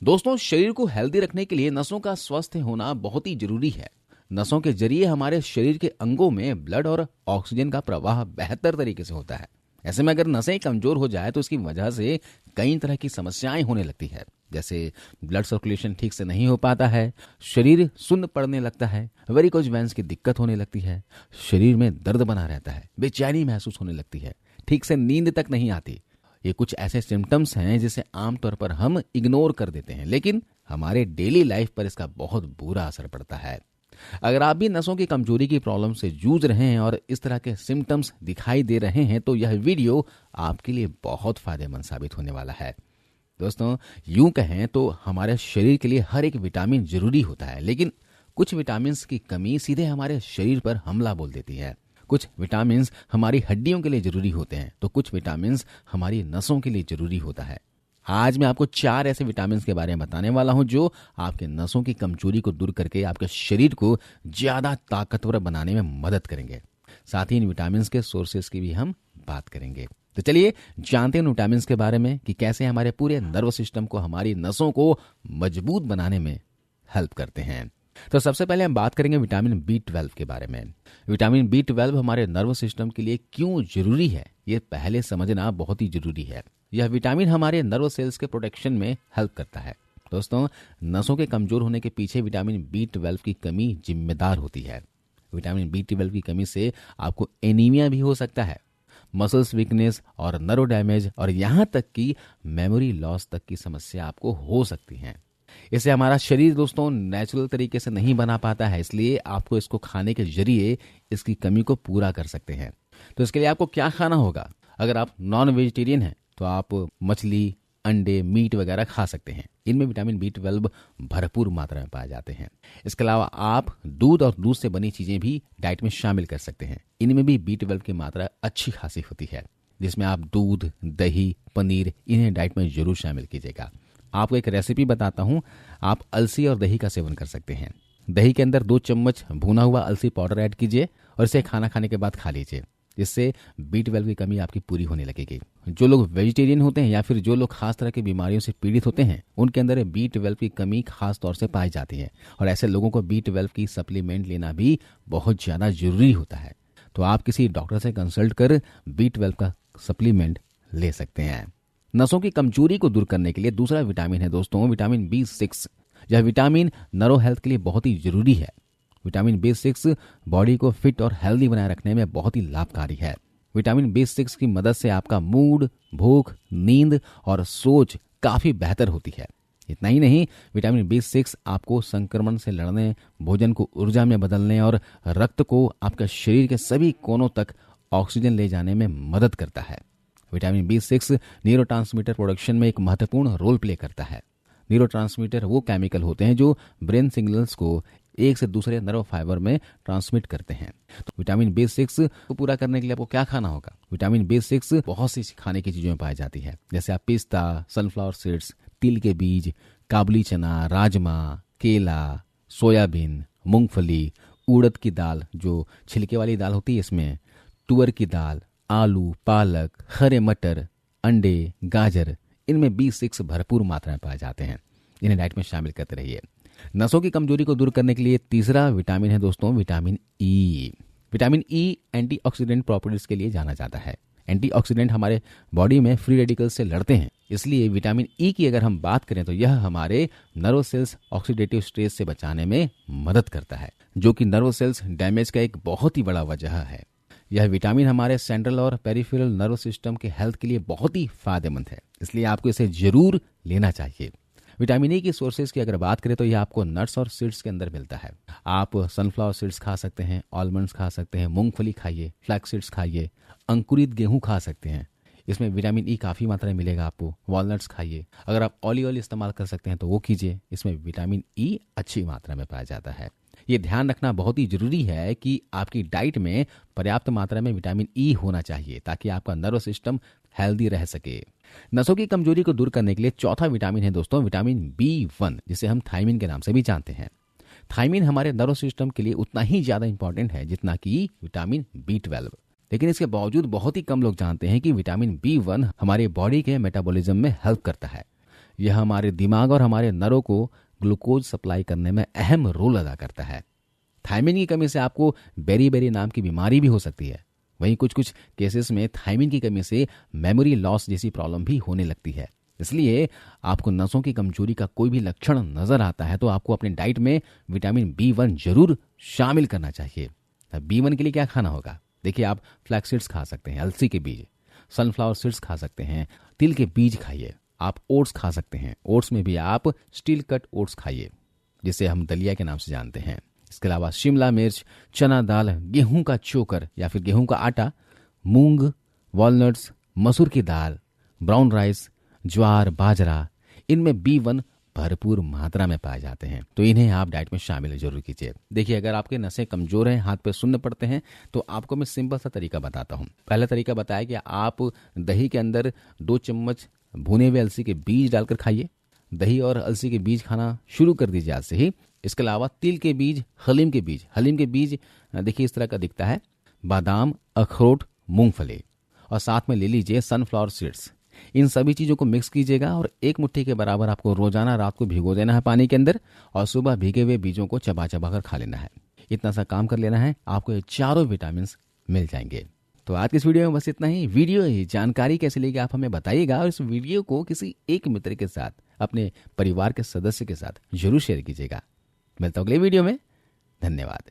दोस्तों, शरीर को हेल्दी रखने के लिए नसों का स्वस्थ होना बहुत ही जरूरी है। नसों के जरिए हमारे शरीर के अंगों में ब्लड और ऑक्सीजन का प्रवाह बेहतर तरीके से होता है। ऐसे में अगर नसें कमजोर हो जाए तो इसकी वजह से कई तरह की समस्याएं होने लगती है, जैसे ब्लड सर्कुलेशन ठीक से नहीं हो पाता है, शरीर सुन्न पड़ने लगता है, वेरिकोज वेन्स की दिक्कत होने लगती है, शरीर में दर्द बना रहता है, बेचैनी महसूस होने लगती है, ठीक से नींद तक नहीं आती। ये कुछ ऐसे सिम्टम्स हैं जिसे आमतौर पर हम इग्नोर कर देते हैं, लेकिन हमारे डेली लाइफ पर इसका बहुत बुरा असर पड़ता है। अगर आप भी नसों की कमजोरी की प्रॉब्लम से जूझ रहे हैं और इस तरह के सिम्टम्स दिखाई दे रहे हैं तो यह वीडियो आपके लिए बहुत फायदेमंद साबित होने वाला है। दोस्तों, यूं कहें तो हमारे शरीर के लिए हर एक विटामिन जरूरी होता है, लेकिन कुछ विटामिन की कमी सीधे हमारे शरीर पर हमला बोल देती है। कुछ विटामिन हमारी हड्डियों के लिए जरूरी होते हैं तो कुछ विटामिन हमारी नसों के लिए जरूरी होता है। आज मैं आपको 4 ऐसे विटामिन के बारे में बताने वाला हूं जो आपके नसों की कमजोरी को दूर करके आपके शरीर को ज्यादा ताकतवर बनाने में मदद करेंगे। साथ ही इन विटामिन के सोर्सेज की भी हम बात करेंगे। तो चलिए जानते हैं उन विटामिन के बारे में कि कैसे हमारे पूरे नर्व सिस्टम को, हमारी नसों को मजबूत बनाने में हेल्प करते हैं। तो सबसे पहले हम बात करेंगे विटामिन B12 के बारे में। विटामिन B12 हमारे नर्व सिस्टम के लिए क्यों जरूरी है, ये पहले समझना बहुत ही जरूरी है। यह विटामिन हमारे नर्व सेल्स के प्रोटेक्शन में हेल्प करता है। दोस्तों, नसों के कमजोर होने के पीछे विटामिन B12 की कमी जिम्मेदार होती है। विटामिन B12 की कमी से आपको एनीमिया भी हो सकता है, मसल्स वीकनेस और नर्व डैमेज और यहाँ तक कि मेमोरी लॉस तक की समस्या आपको हो सकती है। इसे हमारा शरीर दोस्तों नेचुरल तरीके से नहीं बना पाता है, इसलिए आपको इसको खाने के जरिए इसकी कमी को पूरा कर सकते हैं। तो इसके लिए आपको क्या खाना होगा? अगर आप नॉन वेजिटेरियन हैं तो आप मछली, अंडे, मीट वगैरह खा सकते हैं। इनमें विटामिन B12 भरपूर मात्रा में पाए जाते हैं। इसके अलावा आप दूध और दूध से बनी चीजें भी डाइट में शामिल कर सकते हैं। इनमें भी B12 की मात्रा अच्छी खासी होती है, जिसमें आप दूध, दही, पनीर इन्हें डाइट में जरूर शामिल कीजिएगा। आपको एक रेसिपी बताता हूं। आप अलसी और दही का सेवन कर सकते हैं। दही के अंदर 2 चम्मच भुना हुआ अलसी पाउडर ऐड कीजिए और इसे खाना खाने के बाद खा लीजिए। जिससे B12 की कमी आपकी पूरी होने लगेगी। जो लोग वेजिटेरियन होते हैं या फिर जो लोग खास तरह की बीमारियों से पीड़ित होते हैं, उनके अंदर B12 की कमी खास तौर से पाई जाती है और ऐसे लोगों को B12 की सप्लीमेंट लेना भी बहुत ज्यादा जरूरी होता है। तो आप किसी डॉक्टर से कंसल्ट कर B12 का सप्लीमेंट ले सकते हैं। नसों की कमजोरी को दूर करने के लिए दूसरा विटामिन है दोस्तों विटामिन B6। यह विटामिन नर्व हेल्थ के लिए बहुत ही जरूरी है। विटामिन B6 बॉडी को फिट और हेल्दी बनाए रखने में बहुत ही लाभकारी है। विटामिन B6 की मदद से आपका मूड, भूख, नींद और सोच काफी बेहतर होती है। इतना ही नहीं, विटामिन B6 आपको संक्रमण से लड़ने, भोजन को ऊर्जा में बदलने और रक्त को आपके शरीर के सभी कोनों तक ऑक्सीजन ले जाने में मदद करता है। विटामिन B6 न्यूरोट्रांसमीटर प्रोडक्शन में एक महत्वपूर्ण रोल प्ले करता है। न्यूरोट्रांसमीटर वो केमिकल होते हैं जो ब्रेन सिग्नल्स को एक से दूसरे नर्व फाइबर में ट्रांसमिट करते हैं। तो विटामिन B6 को पूरा करने के लिए आपको क्या खाना होगा? विटामिन B6 बहुत सी खाने की चीजों में पाई जाती है, जैसे आप पिस्ता, सनफ्लावर सीड्स, तिल के बीज, काबुली चना, राजमा, केला, सोयाबीन, मूंगफली, उड़द की दाल जो छिलके वाली दाल होती है, इसमें तुअर की दाल, आलू, पालक, हरे मटर, अंडे, गाजर, इनमें B6 भरपूर मात्रा में पाए जाते हैं। इन्हें डाइट में शामिल करते रहिए। नसों की कमजोरी को दूर करने के लिए तीसरा विटामिन है दोस्तों vitamin E। Vitamin E antioxidant properties के लिए जाना जाता है। एंटीऑक्सीडेंट हमारे बॉडी में फ्री रेडिकल्स से लड़ते हैं, इसलिए विटामिन E की अगर हम बात करें तो यह हमारे नर्व सेल्स ऑक्सीडेटिव स्ट्रेस से बचाने में मदद करता है, जो कि नर्व सेल्स डैमेज का एक बहुत ही बड़ा वजह है। यह विटामिन हमारे सेंट्रल और पेरिफेरल नर्व सिस्टम के हेल्थ के लिए बहुत ही फायदेमंद है, इसलिए आपको इसे जरूर लेना चाहिए। विटामिन E की सोर्सेज की अगर बात करें तो यह आपको नट्स और सीड्स के अंदर मिलता है। आप सनफ्लावर सीड्स खा सकते हैं, आलमंड्स खा सकते हैं, मूंगफली खाइए, फ्लैक्स सीड्स खाइए, अंकुरित गेहूं खा सकते हैं, इसमें विटामिन E काफी मात्रा में मिलेगा आपको। वॉलनट्स खाइए। अगर आप ऑलिव ऑयल इस्तेमाल कर सकते हैं तो वो कीजिए, इसमें विटामिन E अच्छी मात्रा में पाया जाता है। ये ध्यान रखना बहुत ही जरूरी है कि आपकी डाइट में पर्याप्त मात्रा में विटामिन E होना चाहिए ताकि आपका नर्व सिस्टम हेल्दी रह सके। नसों की कमजोरी को दूर करने के लिए चौथा विटामिन है दोस्तों विटामिन B1, जिसे हम थायमिन के नाम से भी जानते हैं। थायमिन हमारे नर्व सिस्टम के लिए उतना ही ज्यादा इंपॉर्टेंट है जितना कि विटामिन B12, लेकिन इसके बावजूद बहुत ही कम लोग जानते हैं कि विटामिन B1 हमारे बॉडी के मेटाबॉलिज्म में हेल्प करता है। यह हमारे दिमाग और हमारे नरों को ग्लूकोज सप्लाई करने में अहम रोल अदा करता है। थायमिन की कमी से आपको बेरी नाम की बीमारी भी हो सकती है। वहीं कुछ कुछ केसेस में थायमिन की कमी से मेमोरी लॉस जैसी प्रॉब्लम भी होने लगती है। इसलिए आपको नसों की कमजोरी का कोई भी लक्षण नजर आता है तो आपको अपनी डाइट में विटामिन B1 जरूर शामिल करना चाहिए। B1 के लिए क्या खाना होगा? देखिए, आप फ्लैक्स सीड्स खा सकते हैं, अलसी के बीज, सनफ्लावर सीड्स खा सकते हैं, तिल के बीज खाइए, आप ओट्स खा सकते हैं। ओट्स में भी आप स्टील कट ओट्स खाइए, जिसे हम दलिया के नाम से जानते हैं। इसके अलावा शिमला मिर्च, चना दाल, गेहूं का चोकर या फिर गेहूं का आटा, मूंग, वॉलनट्स, मसूर की दाल, ब्राउन राइस, ज्वार, बाजरा, इनमें B1 भरपूर मात्रा में पाए जाते हैं, तो इन्हें आप डाइट में शामिल जरूर कीजिए। देखिए, अगर आपके नसें कमजोर हैं, हाथ पे सुन्न पड़ते हैं, तो आपको मैं सिंपल सा तरीका बताता हूँ। पहला तरीका बताया कि आप दही के अंदर 2 चम्मच भुने हुए अलसी के बीज डालकर खाइए। दही और अलसी के बीज खाना शुरू कर दीजिए आज से ही। इसके अलावा तिल के बीज, हलीम के बीज देखिए इस तरह का दिखता है, बादाम, अखरोट, मूंगफली, और साथ में ले लीजिए सनफ्लावर सीड्स। इन सभी चीज़ों को मिक्स कीजिएगा और 1 मुट्ठी के बराबर आपको रोजाना रात को भिगो देना है पानी के अंदर, और सुबह भीगे हुए बीजों को चबा चबा कर खा लेना है। इतना सा काम कर लेना है, आपको ये चारों विटामिन मिल जाएंगे। तो आज की इस वीडियो में बस इतना ही। वीडियो ही जानकारी कैसे लगी आप हमें बताइएगा, और इस वीडियो को किसी एक मित्र के साथ, अपने परिवार के सदस्य के साथ जरूर शेयर कीजिएगा। मिलता हूं अगले वीडियो में। धन्यवाद।